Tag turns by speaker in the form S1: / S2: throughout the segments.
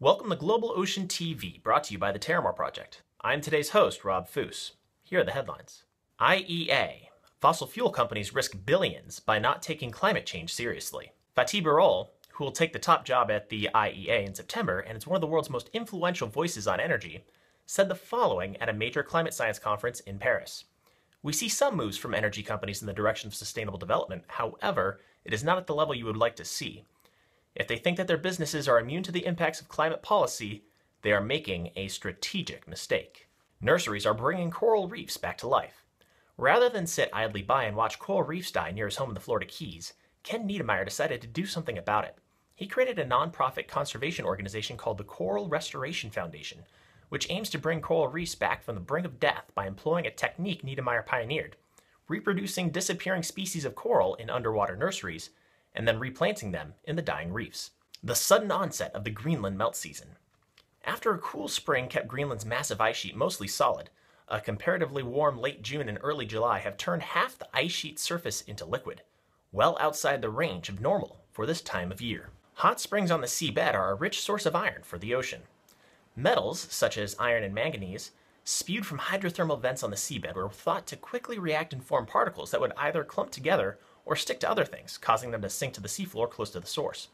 S1: Welcome to Global Ocean TV, brought to you by the TerraMar Project. I'm today's host, Rob Foos. Here are the headlines. IEA. Fossil fuel companies risk billions by not taking climate change seriously. Fatih Birol, who will take the top job at the IEA in September and is one of the world's most influential voices on energy, said the following at a major climate science conference in Paris. We see some moves from energy companies in the direction of sustainable development. However, it is not at the level you would like to see. If they think that their businesses are immune to the impacts of climate policy, they are making a strategic mistake. Nurseries are bringing coral reefs back to life. Rather than sit idly by and watch coral reefs die near his home in the Florida Keys, Ken Niedermeyer decided to do something about it. He created a nonprofit conservation organization called the Coral Restoration Foundation, which aims to bring coral reefs back from the brink of death by employing a technique Niedermeyer pioneered, reproducing disappearing species of coral in underwater nurseries, and then replanting them in the dying reefs. The sudden onset of the Greenland melt season. After a cool spring kept Greenland's massive ice sheet mostly solid, a comparatively warm late June and early July have turned half the ice sheet's surface into liquid, well outside the range of normal for this time of year. Hot springs on the seabed are a rich source of iron for the ocean. Metals, such as iron and manganese, spewed from hydrothermal vents on the seabed were thought to quickly react and form particles that would either clump together or stick to other things, causing them to sink to the seafloor close to the source.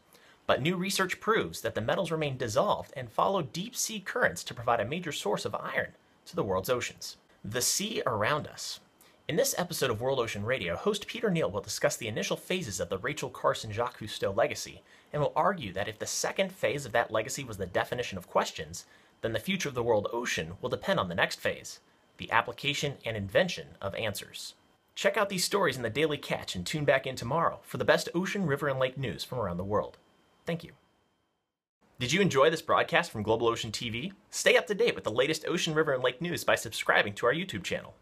S1: But new research proves that the metals remain dissolved and follow deep sea currents to provide a major source of iron to the world's oceans. The sea around us. In this episode of World Ocean Radio, host Peter Neal will discuss the initial phases of the Rachel Carson Jacques Cousteau legacy, and will argue that if the second phase of that legacy was the definition of questions, then the future of the world ocean will depend on the next phase, the application and invention of answers. Check out these stories in the Daily Catch and tune back in tomorrow for the best ocean, river, and lake news from around the world. Thank you. Did you enjoy this broadcast from Global Ocean TV? Stay up to date with the latest ocean, river, and lake news by subscribing to our YouTube channel.